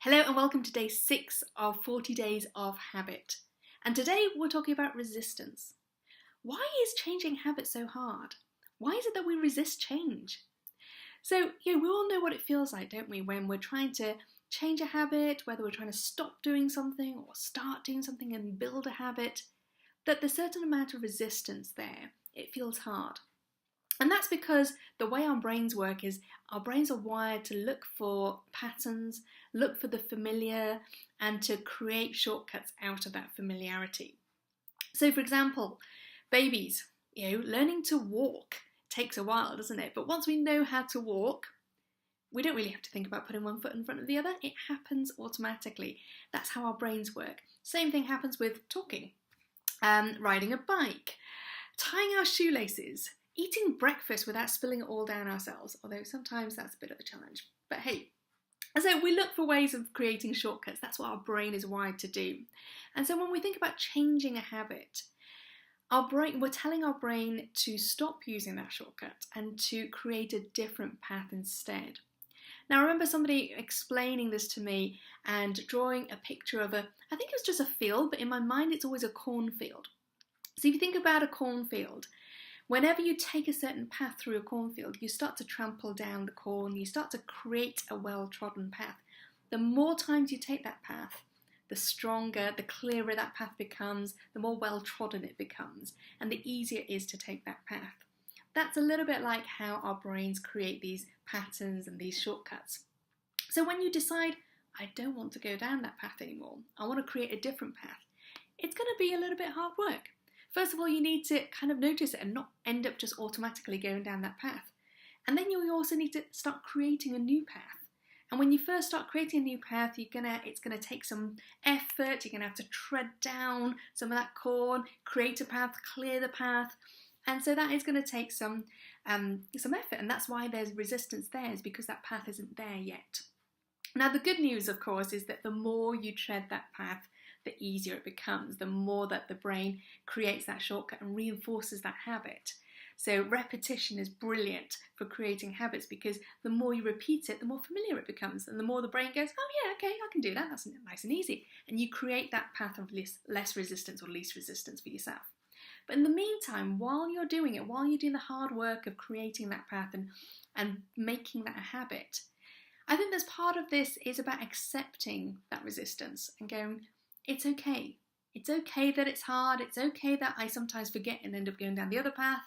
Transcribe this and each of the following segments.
Hello and welcome to day 6 of 40 Days of Habit. And today we're talking about resistance. Why is changing habits so hard? Why is it that we resist change? So, we all know what it feels like, don't we, when we're trying to change a habit, whether we're trying to stop doing something or start doing something and build a habit, that there's a certain amount of resistance there. It feels hard. And that's because the way our brains work is our brains are wired to look for patterns, look for the familiar, and to create shortcuts out of that familiarity. So for example, babies, learning to walk takes a while, doesn't it? But once we know how to walk, we don't really have to think about putting one foot in front of the other. It happens automatically. That's how our brains work. Same thing happens with talking, riding a bike, tying our shoelaces, eating breakfast without spilling it all down ourselves, although sometimes that's a bit of a challenge. But hey, so we look for ways of creating shortcuts. That's what our brain is wired to do. And so when we think about changing a habit, we're telling our brain to stop using that shortcut and to create a different path instead. Now I remember somebody explaining this to me and drawing a picture of I think it was just a field, but in my mind it's always a cornfield. So if you think about a cornfield, whenever you take a certain path through a cornfield, you start to trample down the corn, you start to create a well-trodden path. The more times you take that path, the stronger, the clearer that path becomes, the more well-trodden it becomes, and the easier it is to take that path. That's a little bit like how our brains create these patterns and these shortcuts. So when you decide, I don't want to go down that path anymore, I want to create a different path, it's going to be a little bit hard work. First of all, you need to kind of notice it and not end up just automatically going down that path. And then you also need to start creating a new path. And when you first start creating a new path, it's gonna take some effort. You're gonna have to tread down some of that corn, create a path, clear the path. And so that is gonna take some effort. And that's why there's resistance there, is because that path isn't there yet. Now, the good news, of course, is that the more you tread that path, the easier it becomes, the more that the brain creates that shortcut and reinforces that habit. So repetition is brilliant for creating habits, because the more you repeat it, the more familiar it becomes, and the more the brain goes, oh yeah, okay, I can do that, that's nice and easy. And you create that path of less resistance or least resistance for yourself. But in the meantime, while you're doing it, while you're doing the hard work of creating that path and making that a habit, I think there's part of this is about accepting that resistance and going, it's okay. It's okay that it's hard. It's okay that I sometimes forget and end up going down the other path.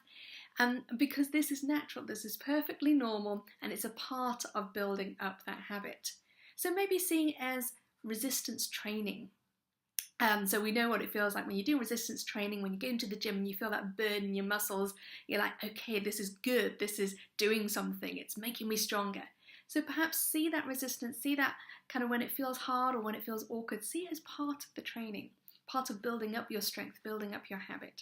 Because this is natural, this is perfectly normal, and it's a part of building up that habit. So maybe seeing it as resistance training. So we know what it feels like when you do resistance training, when you go into the gym and you feel that burn in your muscles. You're like, okay, this is good. This is doing something. It's making me stronger. So perhaps see that resistance, see that kind of when it feels hard or when it feels awkward, see it as part of the training, part of building up your strength, building up your habit.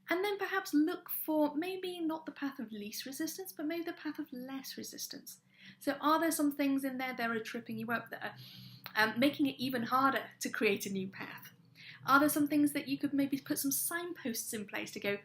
And then perhaps look for maybe not the path of least resistance, but maybe the path of less resistance. So are there some things in there that are tripping you up, that are making it even harder to create a new path? Are there some things that you could maybe put some signposts in place to go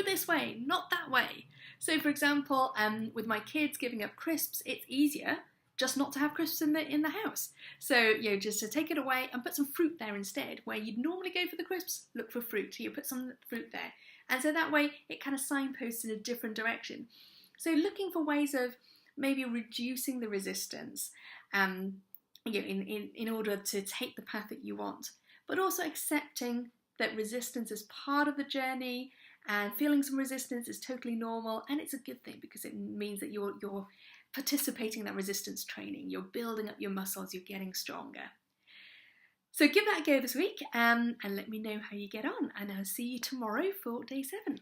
this way, not that way? So for example, with my kids giving up crisps, it's easier just not to have crisps in the house. So just to take it away and put some fruit there instead. Where you'd normally go for the crisps, look for fruit. You put some fruit there. And so that way it kind of signposts in a different direction. So looking for ways of maybe reducing the resistance in order to take the path that you want. But also accepting that resistance is part of the journey, and feeling some resistance is totally normal, and it's a good thing because it means that you're participating in that resistance training, you're building up your muscles, you're getting stronger. So give that a go this week and let me know how you get on, and I'll see you tomorrow for day 7.